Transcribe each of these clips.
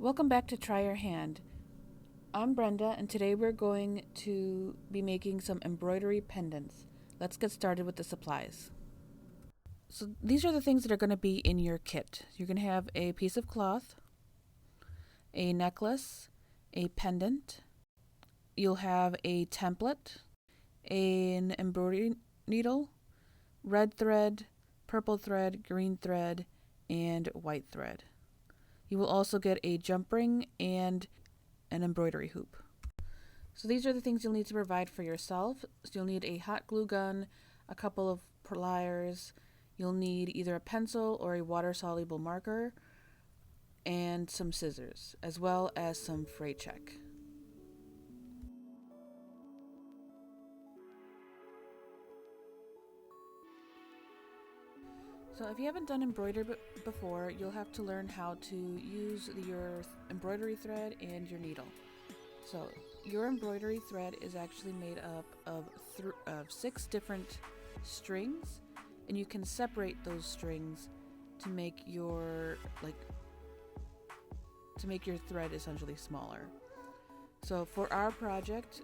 Welcome back to Try Your Hand. I'm Brenda, and today we're going to be making some embroidery pendants. Let's get started with the supplies. So these are the things that are going to be in your kit. You're going to have a piece of cloth, a necklace, a pendant. You'll have a template, an embroidery needle, red thread, purple thread, green thread, and white thread. You will also get a jump ring and an embroidery hoop. So these are the things you'll need to provide for yourself. So you'll need a hot glue gun, a couple of pliers, you'll need either a pencil or a water-soluble marker, and some scissors, as well as some fray check. So if you haven't done embroidery before, you'll have to learn how to use your embroidery thread and your needle. So your embroidery thread is actually made up of 6 different strings, and you can separate those strings to make your thread essentially smaller. So for our project,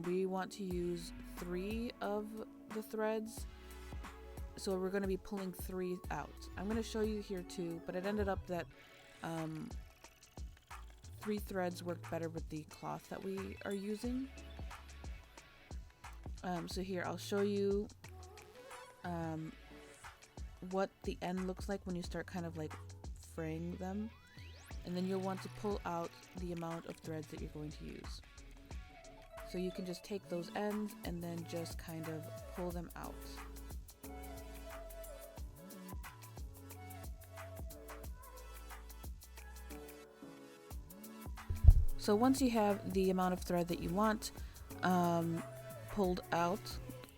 we want to use 3 of the threads. So we're going to be pulling 3 out. I'm going to show you here too, but it ended up that 3 threads worked better with the cloth that we are using. So here I'll show you what the end looks like when you start kind of like fraying them, and then you'll want to pull out the amount of threads that you're going to use. So you can just take those ends and then just kind of pull them out. So once you have the amount of thread that you want pulled out,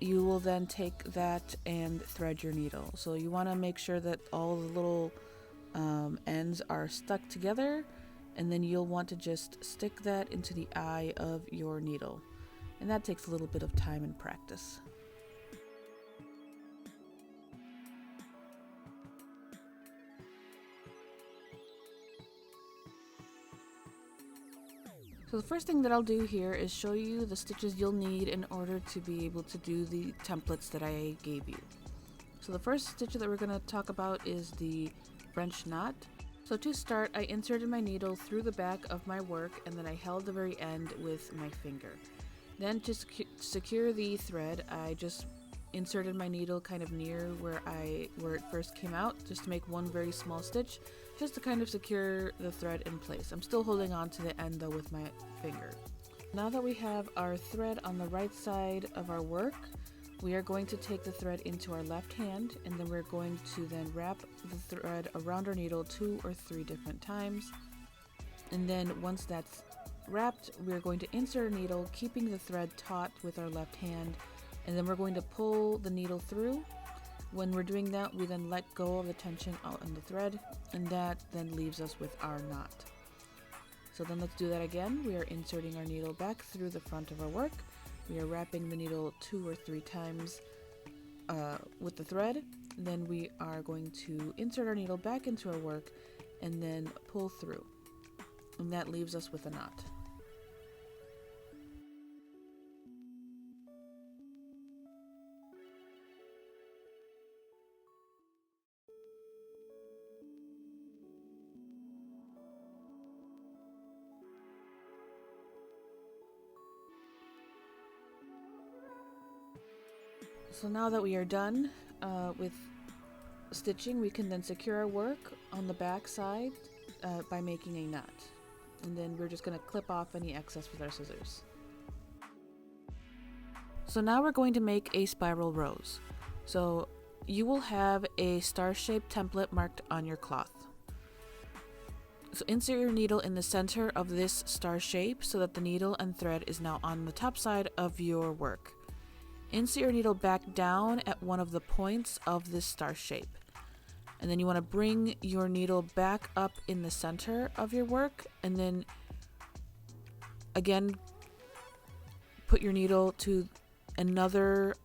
you will then take that and thread your needle. So you want to make sure that all the little ends are stuck together, and then you'll want to just stick that into the eye of your needle. And that takes a little bit of time and practice. So the first thing that I'll do here is show you the stitches you'll need in order to be able to do the templates that I gave you. So the first stitch that we're going to talk about is the French knot. So to start, I inserted my needle through the back of my work, and then I held the very end with my finger. Then to secure the thread, I just inserted my needle kind of near where it first came out, just to make one very small stitch, just to kind of secure the thread in place. I'm still holding on to the end though with my finger. Now that we have our thread on the right side of our work, we are going to take the thread into our left hand, and then we're going to then wrap the thread around our needle 2 or 3 different times. And then once that's wrapped, we're going to insert a needle, keeping the thread taut with our left hand, and then we're going to pull the needle through. When we're doing that, we then let go of the tension on the thread, and that then leaves us with our knot. So then let's do that again. We are inserting our needle back through the front of our work. We are wrapping the needle 2 or 3 times with the thread. Then we are going to insert our needle back into our work and then pull through. And that leaves us with a knot. So now that we are done with stitching, we can then secure our work on the back side by making a knot. And then we're just going to clip off any excess with our scissors. So now we're going to make a spiral rose. So you will have a star-shaped template marked on your cloth. So insert your needle in the center of this star shape so that the needle and thread is now on the top side of your work. Insert your needle back down at one of the points of this star shape. And then you want to bring your needle back up in the center of your work, and then again put your needle to another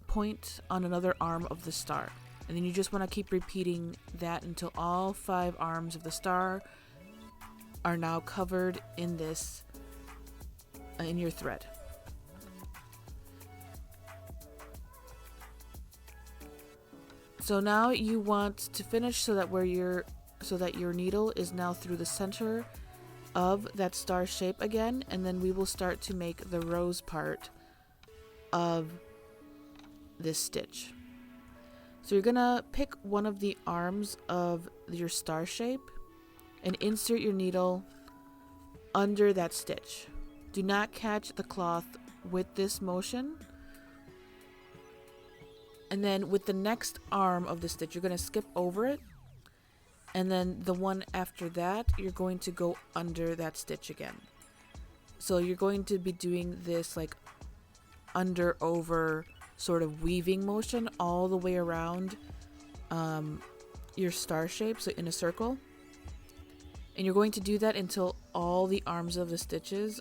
point on another arm of the star. And then you just want to keep repeating that until all 5 arms of the star are now covered in this, in your thread. So now you want to finish so that your needle is now through the center of that star shape again, and then we will start to make the rose part of this stitch. So you're gonna pick one of the arms of your star shape and insert your needle under that stitch. Do not catch the cloth with this motion. And then with the next arm of the stitch, you're going to skip over it. And then the one after that, you're going to go under that stitch again. So you're going to be doing this like under over sort of weaving motion all the way around your star shape, so in a circle. And you're going to do that until all the arms of the stitches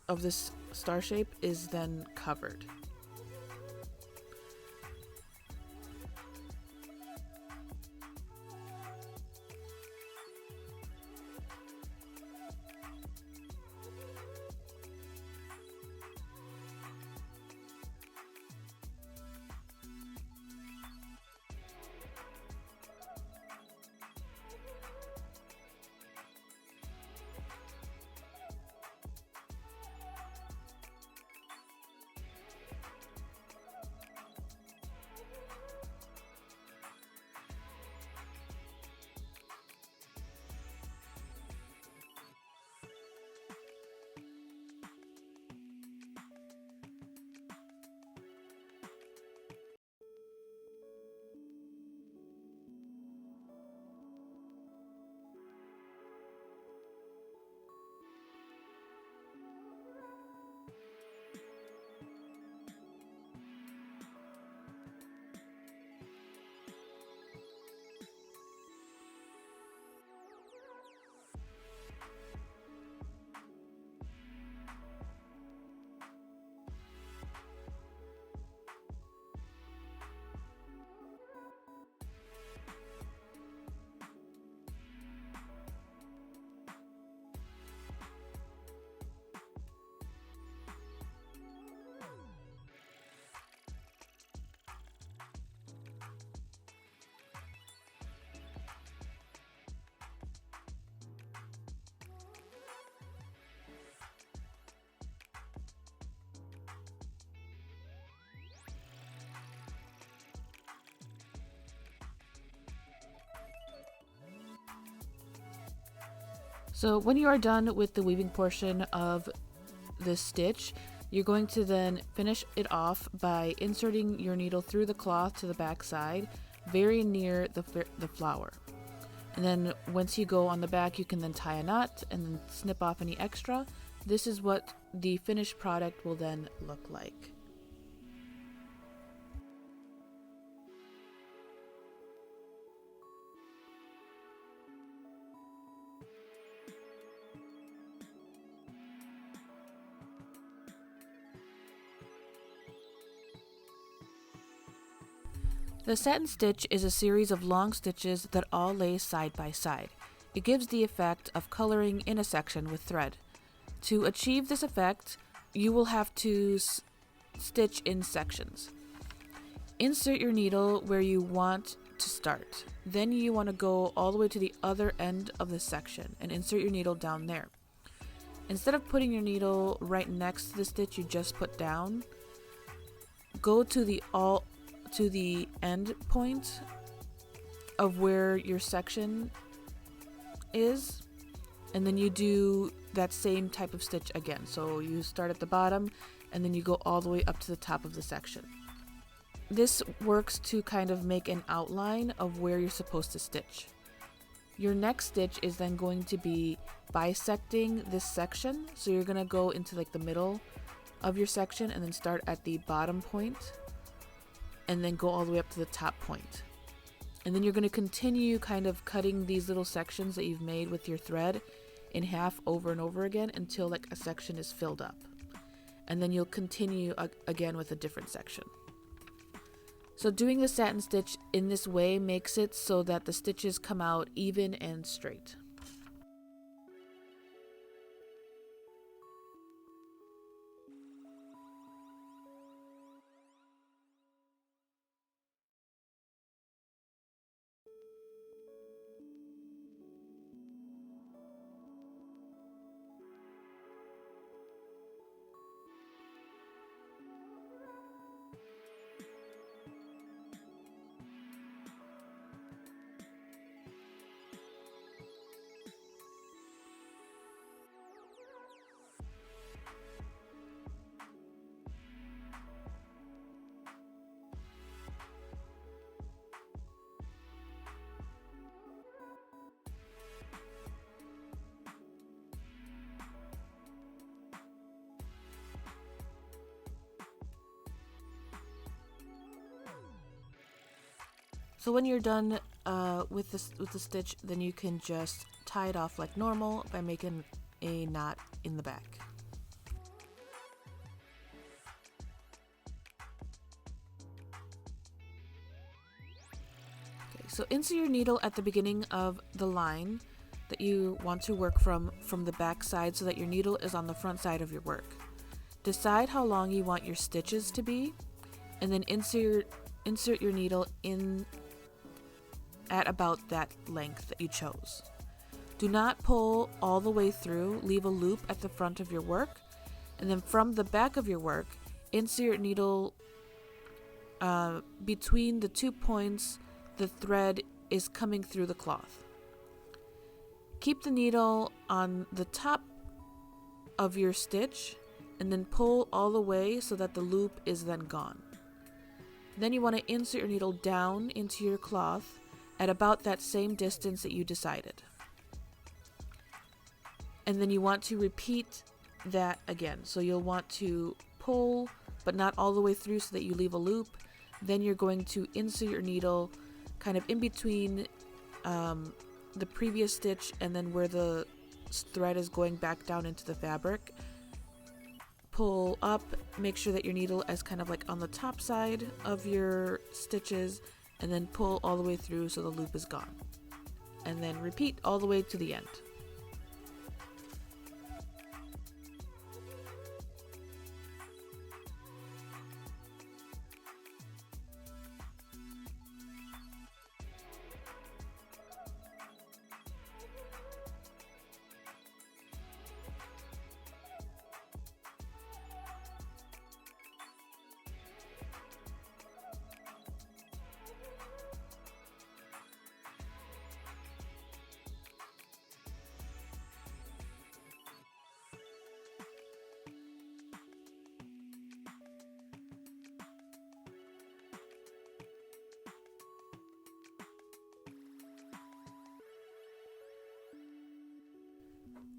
of this star shape is then covered. So when you are done with the weaving portion of this stitch, you're going to then finish it off by inserting your needle through the cloth to the back side, very near the flower. And then once you go on the back, you can then tie a knot and then snip off any extra. This is what the finished product will then look like. The satin stitch is a series of long stitches that all lay side by side. It gives the effect of coloring in a section with thread. To achieve this effect, you will have to stitch in sections. Insert your needle where you want to start. Then you want to go all the way to the other end of the section and insert your needle down there. Instead of putting your needle right next to the stitch you just put down, go to the end point of where your section is, and then you do that same type of stitch again. So you start at the bottom and then you go all the way up to the top of the section. This works to kind of make an outline of where you're supposed to stitch. Your next stitch is then going to be bisecting this section. So you're going to go into like the middle of your section and then start at the bottom point and then go all the way up to the top point. And then you're going to continue kind of cutting these little sections that you've made with your thread in half over and over again until like a section is filled up. And then you'll continue again with a different section. So doing the satin stitch in this way makes it so that the stitches come out even and straight. So when you're done with the stitch, then you can just tie it off like normal by making a knot in the back. Okay, so insert your needle at the beginning of the line that you want to work from the back side so that your needle is on the front side of your work. Decide how long you want your stitches to be, and then insert your needle in at about that length that you chose. Do not pull all the way through, leave a loop at the front of your work, and then from the back of your work, insert your needle between the 2 points the thread is coming through the cloth. Keep the needle on the top of your stitch and then pull all the way so that the loop is then gone. Then you want to insert your needle down into your cloth at about that same distance that you decided. And then you want to repeat that again. So you'll want to pull, but not all the way through so that you leave a loop. Then you're going to insert your needle kind of in between the previous stitch and then where the thread is going back down into the fabric. Pull up, make sure that your needle is kind of like on the top side of your stitches, and then pull all the way through so the loop is gone. And then repeat all the way to the end.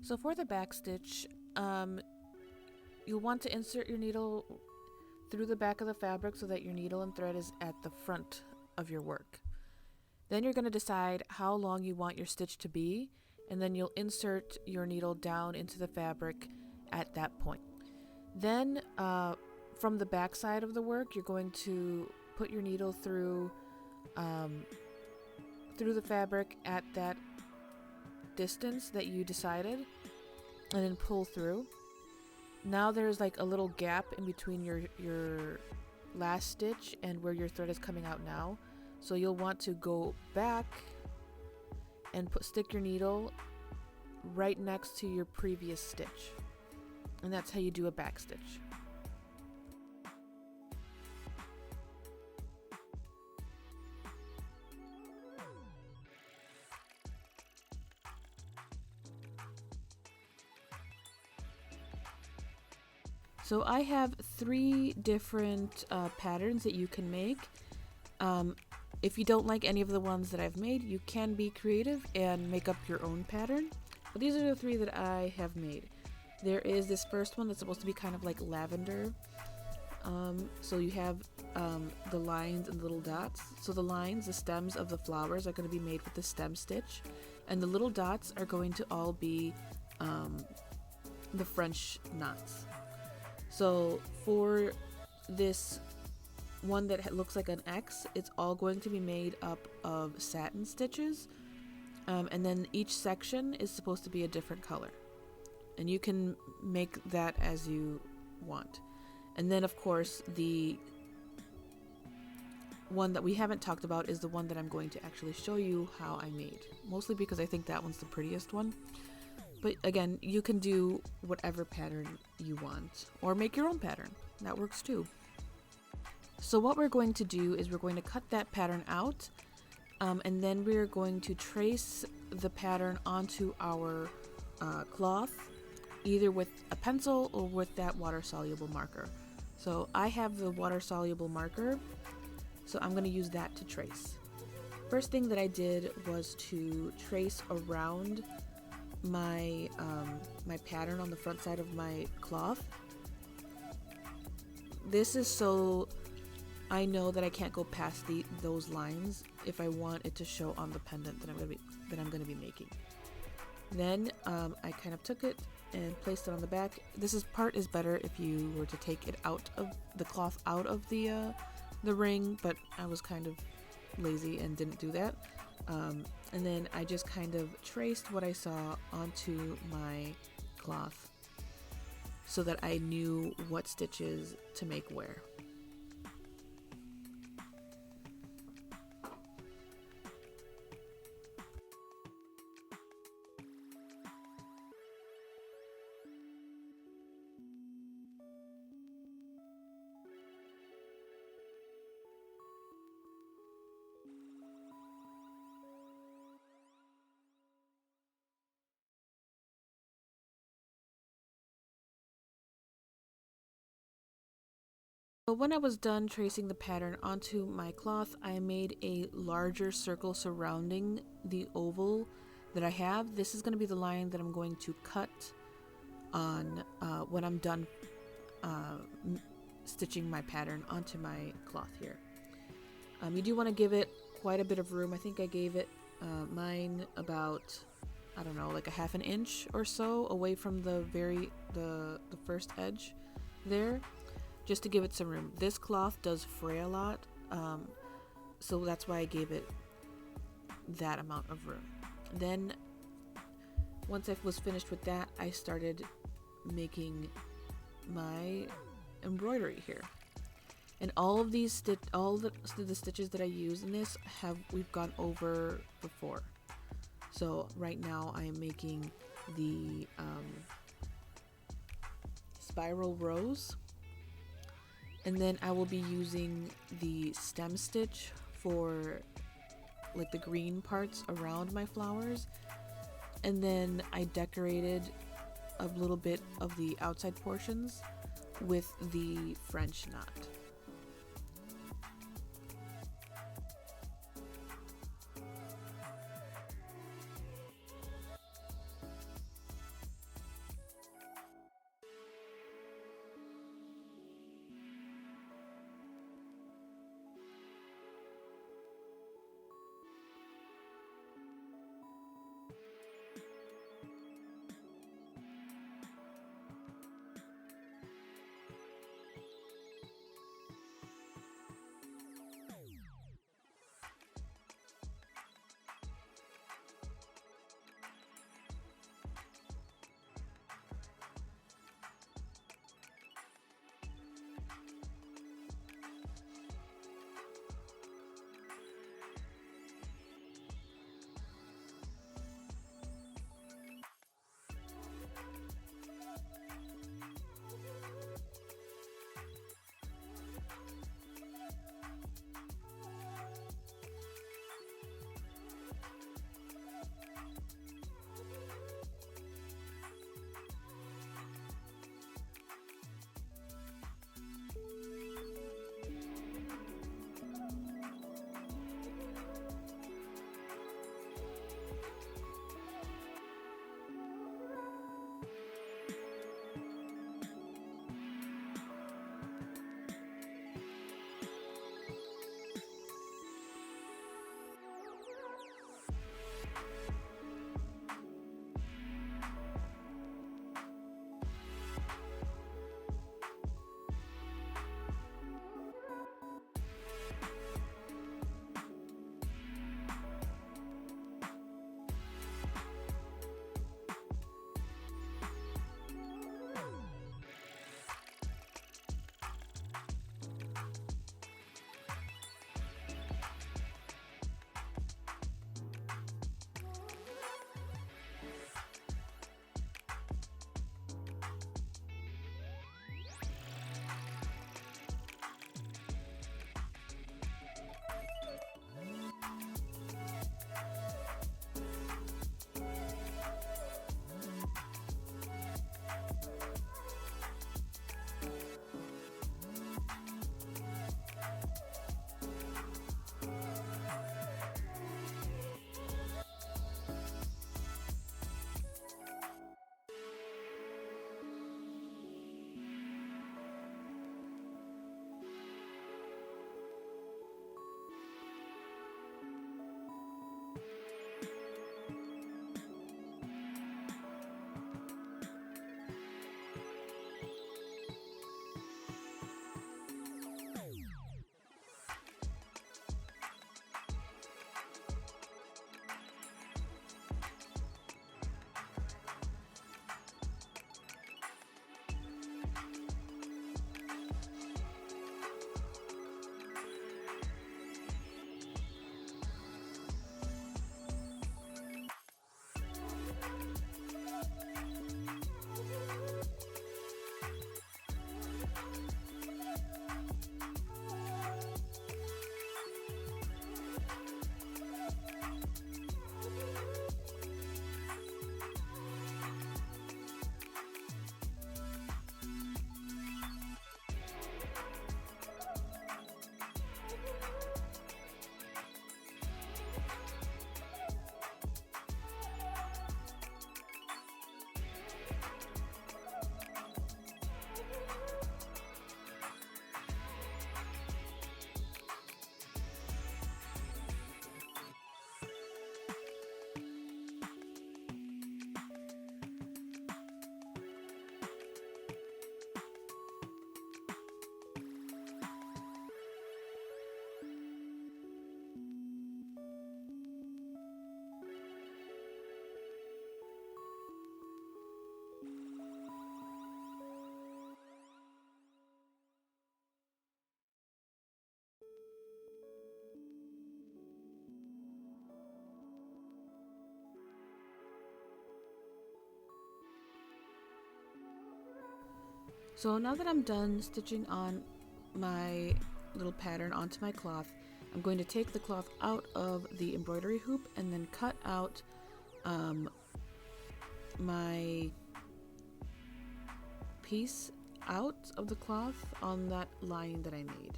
So for the back stitch, you'll want to insert your needle through the back of the fabric so that your needle and thread is at the front of your work. Then you're going to decide how long you want your stitch to be, and then you'll insert your needle down into the fabric at that point. Then from the back side of the work, you're going to put your needle through the fabric at that distance that you decided, and then pull through. Now there's like a little gap in between your last stitch and where your thread is coming out now, so you'll want to go back and stick your needle right next to your previous stitch, and that's how you do a back stitch. So I have 3 different patterns that you can make. If you don't like any of the ones that I've made, you can be creative and make up your own pattern. But these are the 3 that I have made. There is this first one that's supposed to be kind of like lavender. So you have the lines and the little dots. So the lines, the stems of the flowers are going to be made with the stem stitch. And the little dots are going to all be the French knots. So for this one that looks like an X, it's all going to be made up of satin stitches, and then each section is supposed to be a different color, and you can make that as you want. And then of course the one that we haven't talked about is the one that I'm going to actually show you how I made, mostly because I think that one's the prettiest one. But again, you can do whatever pattern you want, or make your own pattern. That works too. So what we're going to do is we're going to cut that pattern out, and then we're going to trace the pattern onto our cloth, either with a pencil or with that water-soluble marker. So I have the water-soluble marker, so I'm going to use that to trace. First thing that I did was to trace around my my pattern on the front side of my cloth. This is so I know that I can't go past those lines if I want it to show on the pendant that I'm gonna be making. Then I kind of took it and placed it on the back. Part is better if you were to take it out of the cloth out of the ring, but I was kind of lazy and didn't do that. And then I just kind of traced what I saw onto my cloth so that I knew what stitches to make where. So when I was done tracing the pattern onto my cloth, I made a larger circle surrounding the oval that I have. This is going to be the line that I'm going to cut on when I'm done stitching my pattern onto my cloth here. You do want to give it quite a bit of room. I think I gave it mine about, I don't know, like a half an inch or so away from the first edge there, just to give it some room. This cloth does fray a lot, so that's why I gave it that amount of room. Then once I was finished with that, I started making my embroidery here. And all of these all the stitches that I use in this we've gone over before. So right now I am making the spiral rows, and then I will be using the stem stitch for like the green parts around my flowers, and then I decorated a little bit of the outside portions with the French knot. So now that I'm done stitching on my little pattern onto my cloth, I'm going to take the cloth out of the embroidery hoop and then cut out my piece out of the cloth on that line that I made.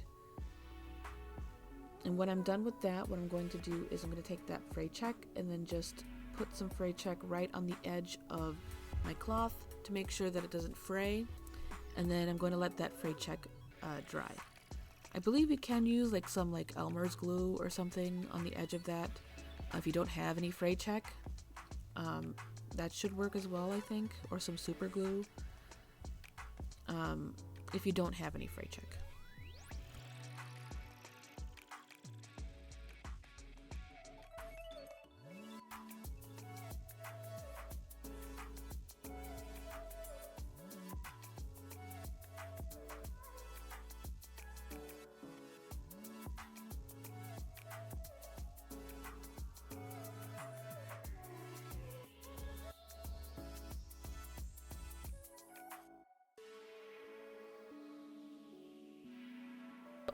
And when I'm done with that, what I'm going to do is I'm going to take that fray check and then just put some fray check right on the edge of my cloth to make sure that it doesn't fray. And then I'm going to let that fray check dry. I believe you can use like some like Elmer's glue or something on the edge of that. If you don't have any fray check, that should work as well, I think, or some super glue. If you don't have any fray check.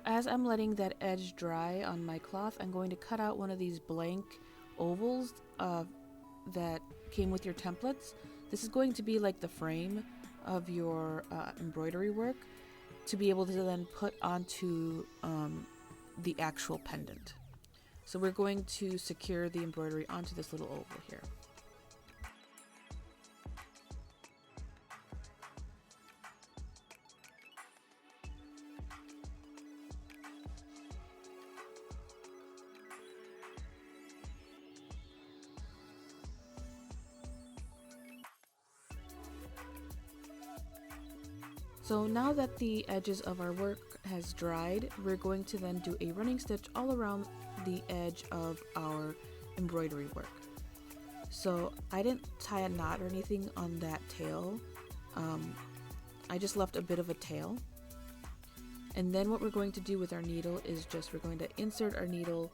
As I'm letting that edge dry on my cloth, I'm going to cut out one of these blank ovals that came with your templates. This is going to be like the frame of your embroidery work to be able to then put onto the actual pendant. So we're going to secure the embroidery onto this little oval here. So now that the edges of our work has dried, we're going to then do a running stitch all around the edge of our embroidery work. So I didn't tie a knot or anything on that tail. I just left a bit of a tail. And then what we're going to do with our needle is we're going to insert our needle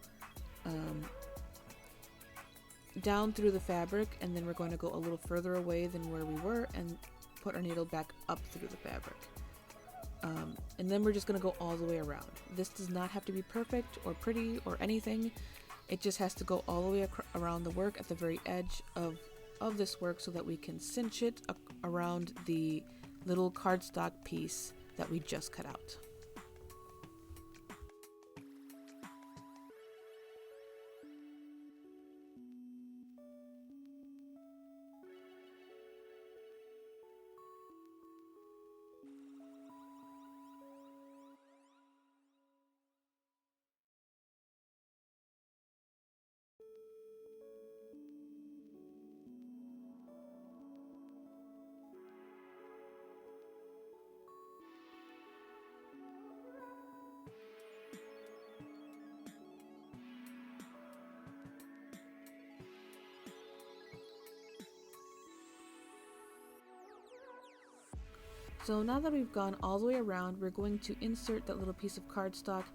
down through the fabric, and then we're going to go a little further away than where we were and put our needle back up through the fabric. And then we're just going to go all the way around. This does not have to be perfect or pretty or anything. It just has to go all the way around the work at the very edge of this work so that we can cinch it around the little cardstock piece that we just cut out. So now that we've gone all the way around, we're going to insert that little piece of cardstock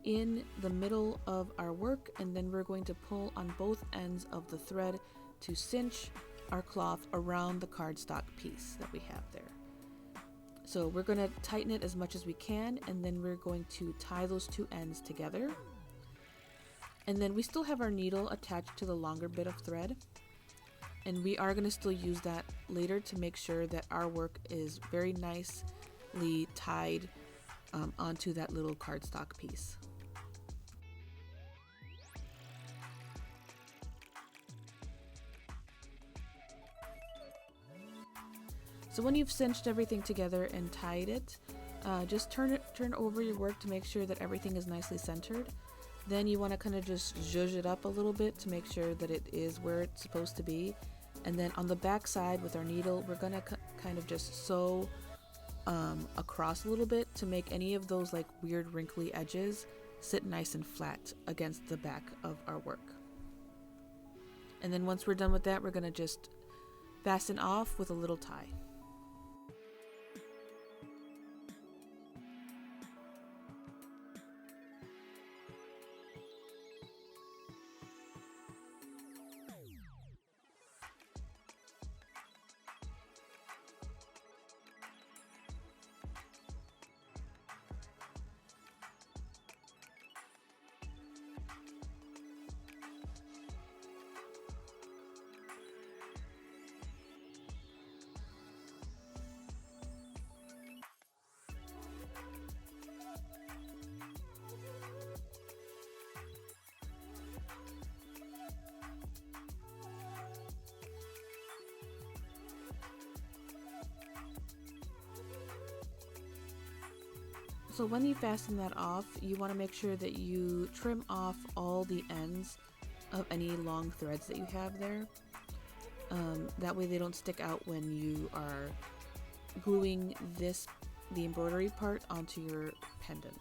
in the middle of our work, and then we're going to pull on both ends of the thread to cinch our cloth around the cardstock piece that we have there. So we're going to tighten it as much as we can, and then we're going to tie those two ends together. And then we still have our needle attached to the longer bit of thread. And we are going to still use that later to make sure that our work is very nicely tied onto that little cardstock piece. So when you've cinched everything together and tied it, just turn over your work to make sure that everything is nicely centered. Then you want to kind of just zhuzh it up a little bit to make sure that it is where it's supposed to be. And then on the back side with our needle, we're going to kind of just sew across a little bit to make any of those like weird wrinkly edges sit nice and flat against the back of our work. And then once we're done with that, we're going to just fasten off with a little tie. So when you fasten that off, you want to make sure that you trim off all the ends of any long threads that you have there. That way they don't stick out when you are gluing the embroidery part onto your pendant.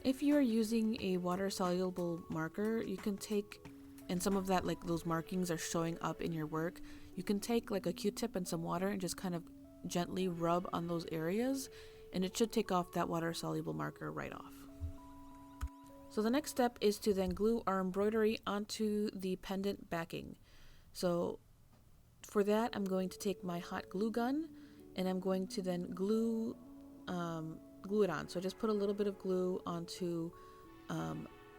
If you are using a water-soluble marker, you can take, and some of that, like those markings are showing up in your work, you can take like a Q-tip and some water and just kind of gently rub on those areas, and it should take off that water-soluble marker right off. So the next step is to then glue our embroidery onto the pendant backing. So for that, I'm going to take my hot glue gun, and I'm going to then glue it on. So I just put a little bit of glue onto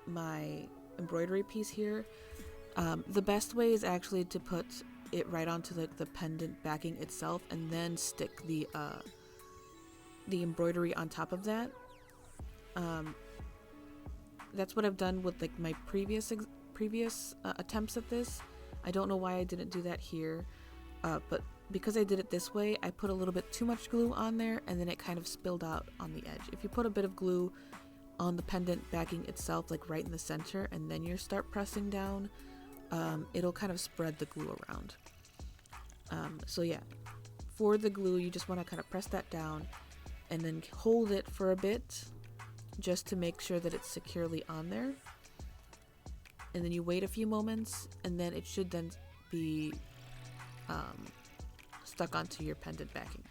my embroidery piece here. The best way is actually to put it right onto the pendant backing itself, and then stick the embroidery on top of that. That's what I've done with like my previous attempts at this. I don't know why I didn't do that here, but because I did it this way, I put a little bit too much glue on there, and then it kind of spilled out on the edge. If you put a bit of glue on the pendant backing itself, like right in the center, and then you start pressing down, it'll kind of spread the glue around. So yeah, for the glue, you just want to kind of press that down and then hold it for a bit just to make sure that it's securely on there. And then you wait a few moments, and then it should then be stuck onto your pendant backing.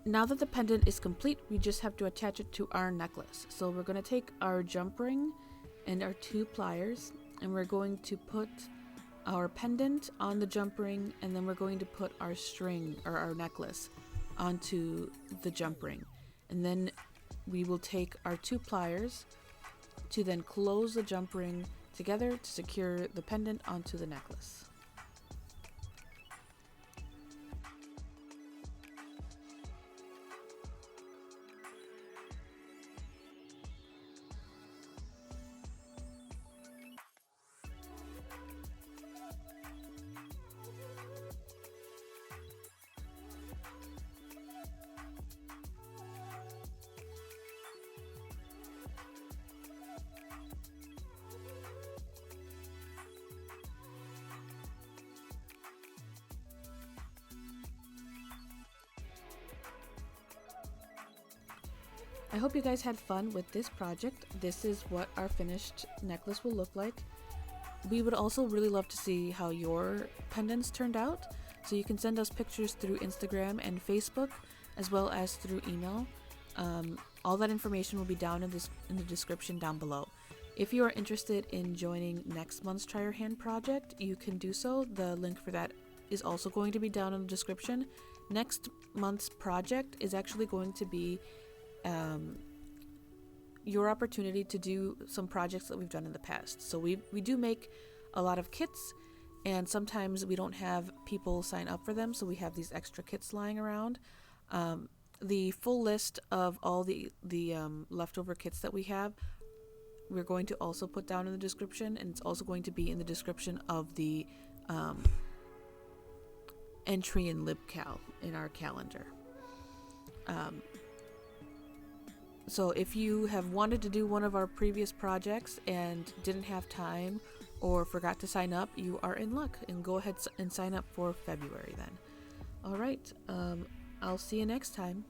Now that the pendant is complete, we just have to attach it to our necklace. So we're going to take our jump ring and our 2 pliers, and we're going to put our pendant on the jump ring, and then we're going to put our string or our necklace onto the jump ring. And then we will take our 2 pliers to then close the jump ring together to secure the pendant onto the necklace. I hope you guys had fun with this project. This is what our finished necklace will look like. We would also really love to see how your pendants turned out, so you can send us pictures through Instagram and Facebook, as well as through email. All that information will be down in the description down below. If you are interested in joining next month's Try Your Hand project, you can do so. The link for that is also going to be down in the description. Next month's project is actually going to be your opportunity to do some projects that we've done in the past. So we do make a lot of kits, and sometimes we don't have people sign up for them, so we have these extra kits lying around. The full list of all the leftover kits that we have, we're going to also put down in the description, and it's also going to be in the description of the entry in LibCal in our calendar. So if you have wanted to do one of our previous projects and didn't have time or forgot to sign up, you are in luck, and go ahead and sign up for February then. All right, I'll see you next time.